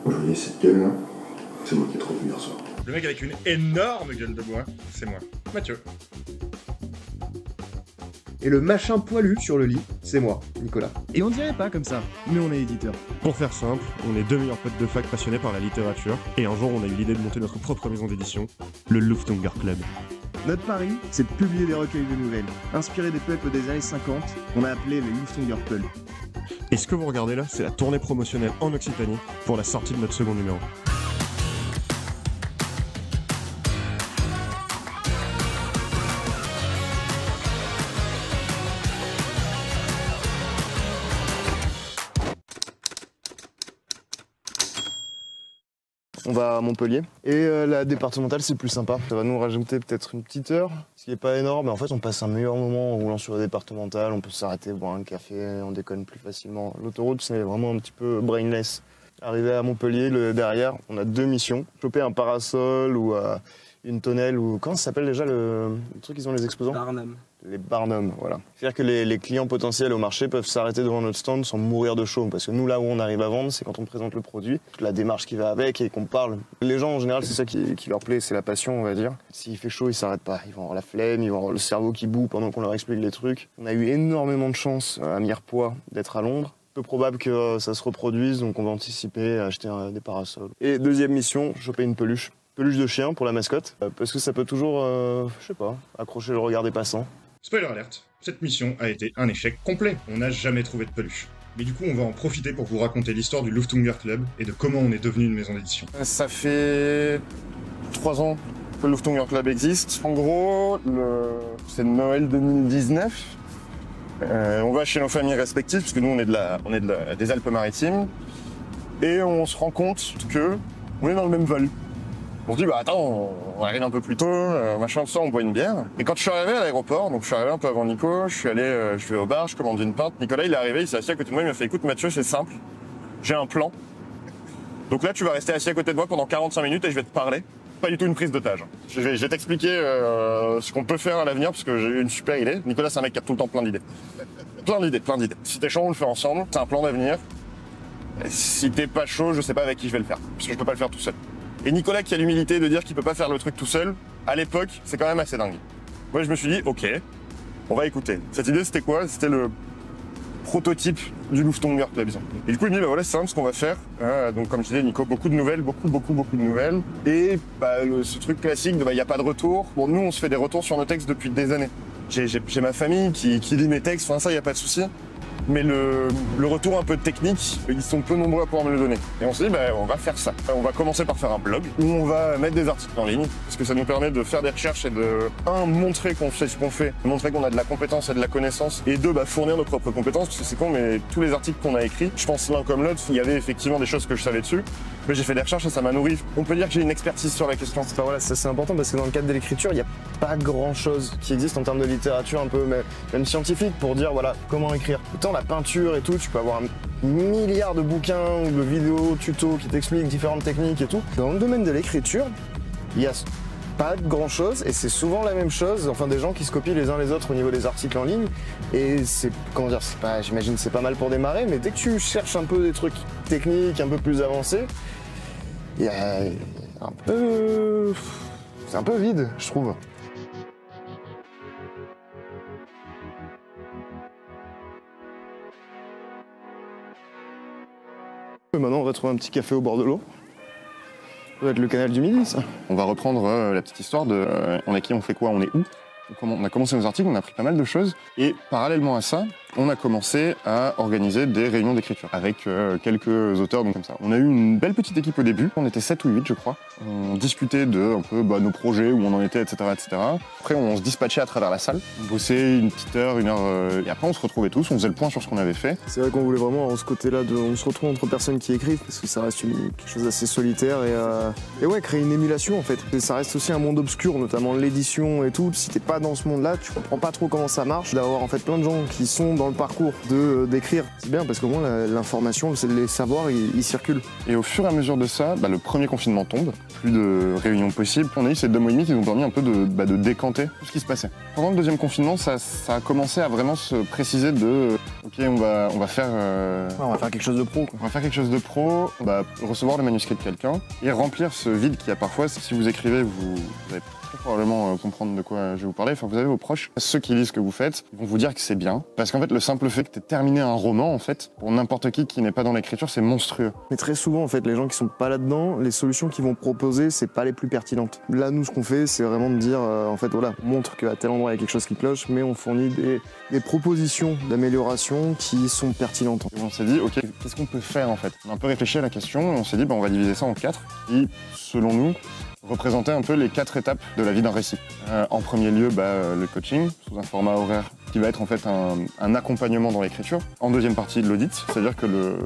Quand je voyais cette gueule là, c'est moi qui ai trop vu hier soir. Le mec avec une énorme gueule de bois, c'est moi, Mathieu. Et le machin poilu sur le lit, c'est moi, Nicolas. Et on dirait pas comme ça, mais on est éditeur. Pour faire simple, on est deux meilleurs potes de fac passionnés par la littérature, et un jour on a eu l'idée de monter notre propre maison d'édition, le Luftunger Club. Notre pari, c'est de publier des recueils de nouvelles, inspirés des pulps des années 50, qu'on a appelé les Luftunger Pulp. Et ce que vous regardez là, c'est la tournée promotionnelle en Occitanie pour la sortie de notre second numéro. On va à Montpellier et la départementale c'est plus sympa. Ça va nous rajouter peut-être une petite heure, ce qui est pas énorme, mais en fait on passe un meilleur moment en roulant sur la départementale, on peut s'arrêter, boire un café, on déconne plus facilement. L'autoroute c'est vraiment un petit peu brainless. Arrivé à Montpellier, derrière, on a deux missions. Choper un parasol ou une tonnelle ou... Comment ça s'appelle déjà le truc qu'ils ont les exposants? Barnum. Les Barnum, voilà. C'est-à-dire que les clients potentiels au marché peuvent s'arrêter devant notre stand sans mourir de chaud. Parce que nous, là où on arrive à vendre, c'est quand on présente le produit, toute la démarche qui va avec et qu'on parle. Les gens, en général, c'est ça qui leur plaît, c'est la passion, on va dire. S'il fait chaud, ils s'arrêtent pas. Ils vont avoir la flemme, ils vont avoir le cerveau qui bout pendant qu'on leur explique les trucs. On a eu énormément de chance à Mirepoix d'être à Londres. Peu probable que ça se reproduise, donc on va anticiper à acheter des parasols. Et deuxième mission, choper une peluche. Peluche de chien pour la mascotte, parce que ça peut toujours, je sais pas, accrocher le regard des passants. Spoiler alerte, cette mission a été un échec complet. On n'a jamais trouvé de peluche. Mais du coup, on va en profiter pour vous raconter l'histoire du Luftunger Club et de comment on est devenu une maison d'édition. Ça fait 3 ans que le Luftunger Club existe. En gros, c'est Noël 2019. On va chez nos familles respectives, parce que nous on est des Alpes-Maritimes, et on se rend compte que on est dans le même vol. On se dit bah attends, on arrive un peu plus tôt, machin de ça, on boit une bière. Et quand je suis arrivé à l'aéroport, donc je suis arrivé un peu avant Nico, je vais au bar, je commande une pinte. Nicolas il est arrivé, il s'est assis à côté de moi, il m'a fait écoute Mathieu, c'est simple, j'ai un plan. Donc là tu vas rester assis à côté de moi pendant 45 minutes et je vais te parler. Pas du tout une prise d'otage. Je vais t'expliquer ce qu'on peut faire à l'avenir parce que j'ai eu une super idée. Nicolas, c'est un mec qui a tout le temps plein d'idées. Plein d'idées. Si t'es chaud, on le fait ensemble. C'est un plan d'avenir. Si t'es pas chaud, je sais pas avec qui je vais le faire. Parce que je peux pas le faire tout seul. Et Nicolas qui a l'humilité de dire qu'il peut pas faire le truc tout seul, à l'époque, c'est quand même assez dingue. Moi, je me suis dit, ok, on va écouter. Cette idée, c'était quoi? C'était le prototype du Luftunger Club. Et du coup, il me dit, bah voilà, c'est simple ce qu'on va faire. Donc, comme je disais, Nico, beaucoup de nouvelles, beaucoup de nouvelles. Et bah, ce truc classique de, bah, y a pas de retour. Bon, nous, on se fait des retours sur nos textes depuis des années. J'ai ma famille qui lit mes textes, enfin, ça, y a pas de souci. Mais le retour un peu technique, ils sont peu nombreux à pouvoir me le donner. Et on s'est dit, bah, on va faire ça. On va commencer par faire un blog où on va mettre des articles en ligne, parce que ça nous permet de faire des recherches et de, montrer qu'on sait ce qu'on fait, montrer qu'on a de la compétence et de la connaissance, et deux, bah, fournir nos propres compétences, parce que c'est con, mais tous les articles qu'on a écrits, je pense l'un comme l'autre, il y avait effectivement des choses que je savais dessus, mais j'ai fait des recherches et ça m'a nourri. On peut dire que j'ai une expertise sur la question. Enfin, voilà, ça c'est important parce que dans le cadre de l'écriture, il n'y a pas grand chose qui existe en termes de littérature un peu, même scientifique, pour dire voilà, comment écrire. Autant la peinture et tout, tu peux avoir un milliard de bouquins ou de vidéos, tutos qui t'expliquent différentes techniques et tout. Dans le domaine de l'écriture, il y a pas de grand chose et c'est souvent la même chose, enfin des gens qui se copient les uns les autres au niveau des articles en ligne et c'est, comment dire, c'est pas, j'imagine c'est pas mal pour démarrer, mais dès que tu cherches un peu des trucs techniques un peu plus avancés, il y a un peu, c'est un peu vide, je trouve. Maintenant on va trouver un petit café au bord de l'eau. Ça va être le canal du Midi, ça. On va reprendre la petite histoire de on est qui, on fait quoi, on est où. On a commencé nos articles, on a appris pas mal de choses. Et parallèlement à ça, on a commencé à organiser des réunions d'écriture avec quelques auteurs, donc comme ça. On a eu une belle petite équipe au début. On était 7 ou 8, je crois. On discutait de un peu nos projets, où on en était, etc., etc. Après, on se dispatchait à travers la salle. On bossait une petite heure, une heure, et après on se retrouvait tous, on faisait le point sur ce qu'on avait fait. C'est vrai qu'on voulait vraiment avoir ce côté-là on se retrouve entre personnes qui écrivent, parce que ça reste quelque chose d'assez solitaire et ouais, créer une émulation en fait. Et ça reste aussi un monde obscur, notamment l'édition et tout. Si t'es pas dans ce monde-là, tu comprends pas trop comment ça marche. D'avoir en fait plein de gens qui sont dans le parcours d'écrire, c'est bien parce qu'au moins l'information, les savoirs, ils circulent. Et au fur et à mesure de ça, le premier confinement tombe, plus de réunions possibles. On a eu ces 2 mois et demi qui nous ont permis un peu de décanter tout ce qui se passait. Pendant le deuxième confinement, ça a commencé à vraiment se préciser de ok, on va faire... On va faire quelque chose de pro, quoi. On va faire quelque chose de pro, on va recevoir le manuscrit de quelqu'un et remplir ce vide qu'il y a parfois. Si vous écrivez, vous allez très probablement comprendre de quoi je vais vous parler. Enfin, vous avez vos proches, ceux qui lisent ce que vous faites, ils vont vous dire que c'est bien. Parce qu'en fait, le simple fait que tu aies terminé un roman, en fait, pour n'importe qui n'est pas dans l'écriture, c'est monstrueux. Mais très souvent, en fait, les gens qui sont pas là-dedans, les solutions qu'ils vont proposer, c'est pas les plus pertinentes. Là, nous, ce qu'on fait, c'est vraiment de dire, en fait, voilà, on montre qu'à tel endroit, il y a quelque chose qui cloche, mais on fournit des propositions d'amélioration qui sont pertinentes. Et on s'est dit, ok, qu'est-ce qu'on peut faire, en fait? On a un peu réfléchi à la question et on s'est dit, on va diviser ça en 4 qui, selon nous, représenter un peu les 4 étapes de la vie d'un récit. En premier lieu, le coaching, sous un format horaire qui va être en fait un accompagnement dans l'écriture. En deuxième partie, de l'audit, c'est-à-dire que le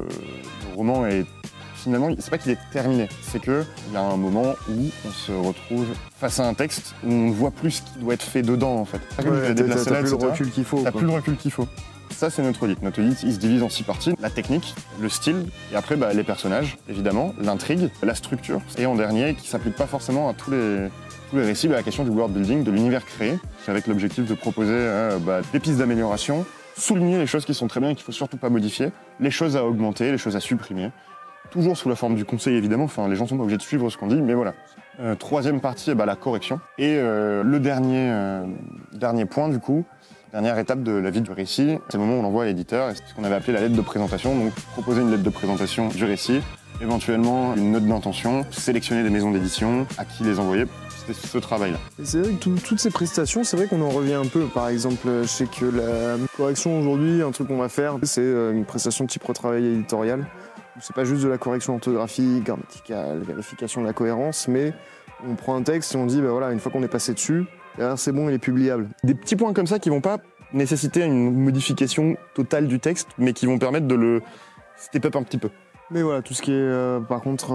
roman est finalement, c'est pas qu'il est terminé, c'est qu'il y a un moment où on se retrouve face à un texte où on ne voit plus ce qui doit être fait dedans en fait. T'as plus le recul qu'il faut. T'as plus le recul qu'il faut. Ça, c'est notre audit. Notre audit, il se divise en 6 parties. La technique, le style, et après, les personnages, évidemment, l'intrigue, la structure. Et en dernier, qui s'applique pas forcément à tous les récits, la question du world building, de l'univers créé, avec l'objectif de proposer des pistes d'amélioration, souligner les choses qui sont très bien et qu'il faut surtout pas modifier, les choses à augmenter, les choses à supprimer. Toujours sous la forme du conseil, évidemment. Enfin, les gens sont pas obligés de suivre ce qu'on dit, mais voilà. Troisième partie, la correction. Et le dernier point, du coup, dernière étape de la vie du récit, c'est le moment où on l'envoie à l'éditeur, et c'est ce qu'on avait appelé la lettre de présentation. Donc, proposer une lettre de présentation du récit, éventuellement une note d'intention, sélectionner des maisons d'édition, à qui les envoyer. C'était ce travail-là. C'est vrai que toutes ces prestations, c'est vrai qu'on en revient un peu. Par exemple, je sais que la correction aujourd'hui, un truc qu'on va faire, c'est une prestation type retravail éditorial. C'est pas juste de la correction orthographique, grammaticale, vérification de la cohérence, mais on prend un texte et on dit, voilà, une fois qu'on est passé dessus, c'est bon, il est publiable. Des petits points comme ça qui vont pas nécessiter une modification totale du texte, mais qui vont permettre de le step up un petit peu. Mais voilà, tout ce qui est, par contre,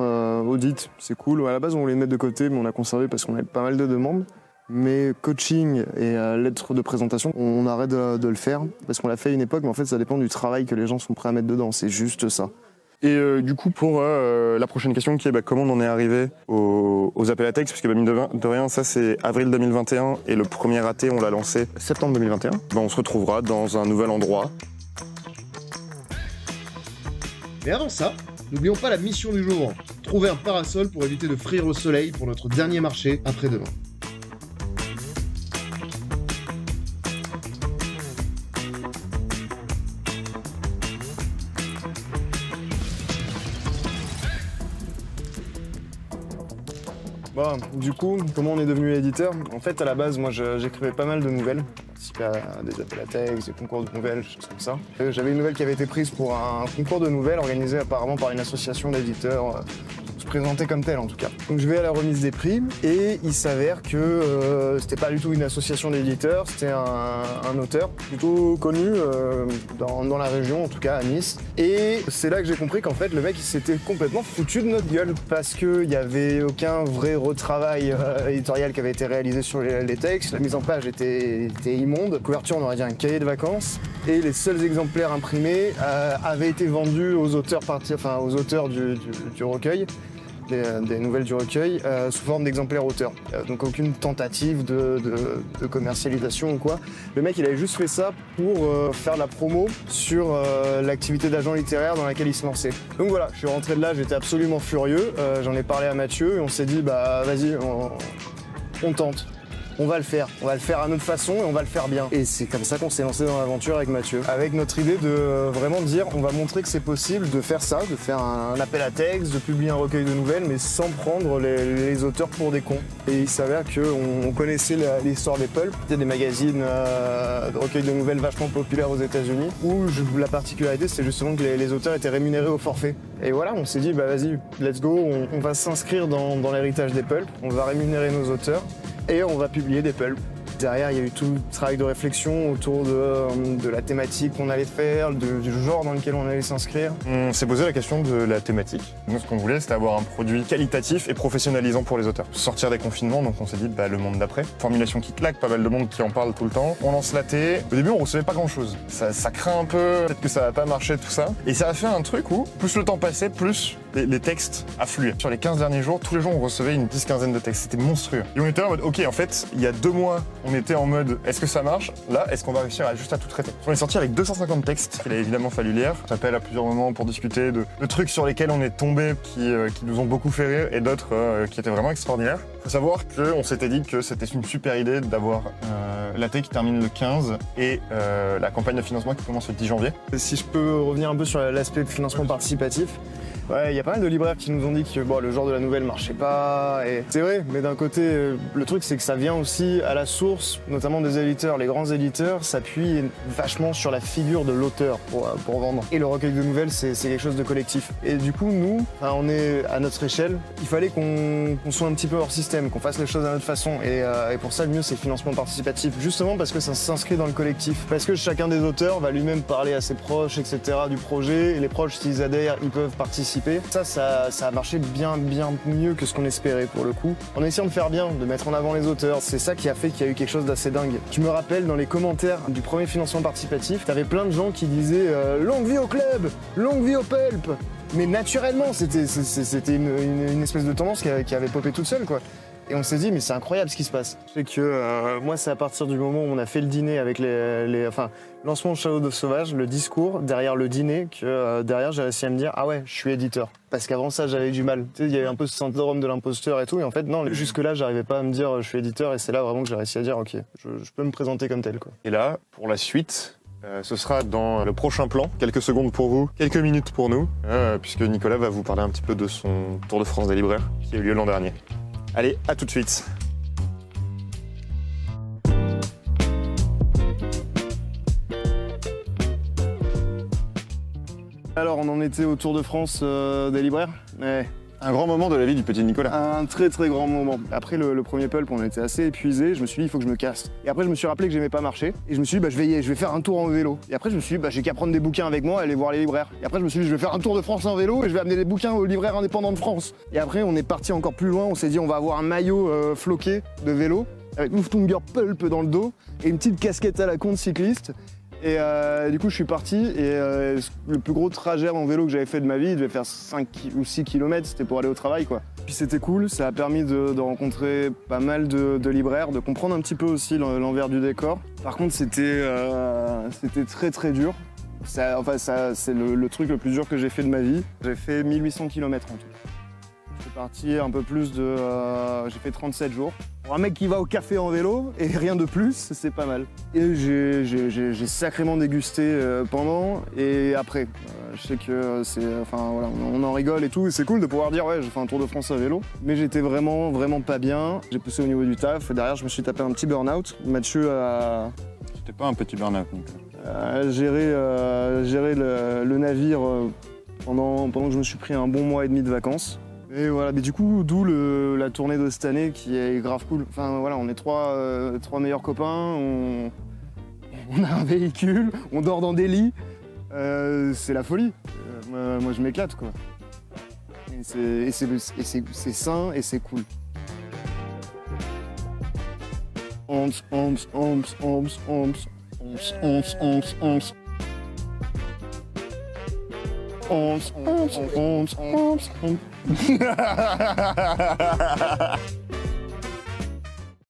audit, c'est cool. À la base, on voulait le mettre de côté, mais on a conservé parce qu'on avait pas mal de demandes. Mais coaching et lettre de présentation, on arrête de le faire, parce qu'on l'a fait à une époque, mais en fait, ça dépend du travail que les gens sont prêts à mettre dedans. C'est juste ça. Et du coup, pour la prochaine question qui est comment on en est arrivé aux appels à texte, parce que mine de rien, ça c'est avril 2021 et le premier AT, on l'a lancé septembre 2021. On se retrouvera dans un nouvel endroit. Mais avant ça, n'oublions pas la mission du jour. Trouver un parasol pour éviter de frire au soleil pour notre dernier marché après-demain. Bon, du coup, comment on est devenu éditeur? En fait, à la base, moi, j'écrivais pas mal de nouvelles. Participais à des appels à texte, des concours de nouvelles, choses comme ça. J'avais une nouvelle qui avait été prise pour un concours de nouvelles organisé apparemment par une association d'éditeurs, se présenter comme tel en tout cas. Donc je vais à la remise des prix et il s'avère que c'était pas du tout une association d'éditeurs, c'était un auteur plutôt connu dans la région, en tout cas à Nice. Et c'est là que j'ai compris qu'en fait le mec il s'était complètement foutu de notre gueule parce qu'il n'y avait aucun vrai retravail éditorial qui avait été réalisé sur les textes, la mise en page était immonde, la couverture on aurait dit un cahier de vacances et les seuls exemplaires imprimés avaient été vendus aux auteurs du recueil. Des nouvelles du recueil sous forme d'exemplaires auteurs. Donc aucune tentative de commercialisation ou quoi. Le mec il avait juste fait ça pour faire de la promo sur l'activité d'agent littéraire dans laquelle il se lançait. Donc voilà, je suis rentré de là, j'étais absolument furieux. J'en ai parlé à Mathieu et on s'est dit vas-y, on tente. On va le faire à notre façon et on va le faire bien. Et c'est comme ça qu'on s'est lancé dans l'aventure avec Mathieu. Avec notre idée de vraiment dire, on va montrer que c'est possible de faire ça, de faire un appel à texte, de publier un recueil de nouvelles, mais sans prendre les auteurs pour des cons. Et il s'avère qu'on connaissait l'histoire des pulps, des magazines de recueils de nouvelles vachement populaires aux États-Unis, où la particularité c'est justement que les auteurs étaient rémunérés au forfait. Et voilà, on s'est dit, vas-y, let's go, on va s'inscrire dans l'héritage des pulps, on va rémunérer nos auteurs. Et on va publier des pulps. Derrière, il y a eu tout le travail de réflexion autour de la thématique qu'on allait faire, du genre dans lequel on allait s'inscrire. On s'est posé la question de la thématique. Nous, ce qu'on voulait, c'était avoir un produit qualitatif et professionnalisant pour les auteurs. Sortir des confinements, donc on s'est dit, le monde d'après. Formulation qui claque, pas mal de monde qui en parle tout le temps. On lance la thé. Au début, on recevait pas grand-chose. Ça craint un peu, peut-être que ça va pas marcher, tout ça. Et ça a fait un truc où, plus le temps passait, plus les textes affluaient. Sur les 15 derniers jours, tous les jours, on recevait une 10-15aine de textes. C'était monstrueux. Et on était en mode, ok, en fait, il y a 2 mois, on était en mode est-ce que ça marche? Là, est-ce qu'on va réussir juste à tout traiter? On est sorti avec 250 textes qu'il a évidemment fallu lire. On s'appelle à plusieurs moments pour discuter de trucs sur lesquels on est tombé qui nous ont beaucoup fait rire et d'autres qui étaient vraiment extraordinaires. Faut savoir qu'on s'était dit que c'était une super idée d'avoir l'AT qui termine le 15 et la campagne de financement qui commence le 10 janvier. Si je peux revenir un peu sur l'aspect de financement participatif, ouais, il y a pas mal de libraires qui nous ont dit que bon, le genre de la nouvelle marchait pas. Et c'est vrai, mais d'un côté, le truc c'est que ça vient aussi à la source, notamment des éditeurs. Les grands éditeurs s'appuient vachement sur la figure de l'auteur pour vendre. Et le recueil de nouvelles, c'est quelque chose de collectif. Et du coup, nous, on est à notre échelle. Il fallait qu'on soit un petit peu hors système, qu'on fasse les choses à notre façon. Et pour ça, le mieux, c'est le financement participatif. Justement parce que ça s'inscrit dans le collectif. Parce que chacun des auteurs va lui-même parler à ses proches, etc. du projet. Et les proches, s'ils adhèrent, ils peuvent participer. Ça a marché bien mieux que ce qu'on espérait pour le coup. En essayant de faire bien, de mettre en avant les auteurs, c'est ça qui a fait qu'il y a eu quelque chose d'assez dingue. Je me rappelle dans les commentaires du premier financement participatif, t'avais plein de gens qui disaient longue vie au club, longue vie au pulp. Mais naturellement, c'était une espèce de tendance qui avait popé toute seule, quoi. Et on s'est dit, mais c'est incroyable ce qui se passe. C'est que moi, c'est à partir du moment où on a fait le dîner avec lancement de Shadow of Sauvage, le discours, derrière le dîner, que derrière, j'ai réussi à me dire, ah ouais, je suis éditeur. Parce qu'avant ça, j'avais du mal. Tu sais, il y avait un peu ce syndrome de l'imposteur et tout. Et en fait, non, jusque-là, j'arrivais pas à me dire, je suis éditeur. Et c'est là vraiment que j'ai réussi à dire, ok, je peux me présenter comme tel, quoi. Et là, pour la suite, ce sera dans le prochain plan. Quelques secondes pour vous, quelques minutes pour nous, puisque Nicolas va vous parler un petit peu de son Tour de France des libraires qui a eu lieu l'an dernier. Allez, à tout de suite. Alors, on en était au Tour de France des libraires. Ouais. Un grand moment de la vie du petit Nicolas. Un très grand moment. Après le premier pulp, on était assez épuisés. Je me suis dit, il faut que je me casse. Et après, je me suis rappelé que j'aimais pas marcher. Et je me suis dit, je vais faire un tour en vélo. Et après, je me suis dit, j'ai qu'à prendre des bouquins avec moi et aller voir les libraires. Et après, je me suis dit, je vais faire un tour de France en vélo et je vais amener des bouquins aux libraires indépendants de France. Et après, on est parti encore plus loin. On s'est dit, on va avoir un maillot floqué de vélo avec Luftunger Pulp dans le dos et une petite casquette à la con de cycliste. Et du coup, je suis parti et le plus gros trajet en vélo que j'avais fait de ma vie, il devait faire 5 ou 6 km, c'était pour aller au travail, quoi. Puis c'était cool, ça a permis de rencontrer pas mal de libraires, de comprendre un petit peu aussi l'envers du décor. Par contre, c'était très dur. C'est le truc le plus dur que j'ai fait de ma vie. J'ai fait 1800 km en tout. Je suis parti un peu plus de... j'ai fait 37 jours. Pour un mec qui va au café en vélo et rien de plus, c'est pas mal. Et j'ai sacrément dégusté pendant et après. Je sais que voilà, on en rigole et tout, et c'est cool de pouvoir dire ouais, j'ai fait un Tour de France à vélo. Mais j'étais vraiment pas bien. J'ai poussé au niveau du taf et derrière je me suis tapé un petit burn-out. Mathieu a... C'était pas un petit burn-out donc. Géré le navire pendant que je me suis pris un bon mois et demi de vacances. Et voilà, mais du coup, d'où la tournée de cette année qui est grave cool. Enfin voilà, on est trois meilleurs copains, on a un véhicule, on dort dans des lits. C'est la folie. Moi je m'éclate, quoi. Et c'est sain et c'est cool.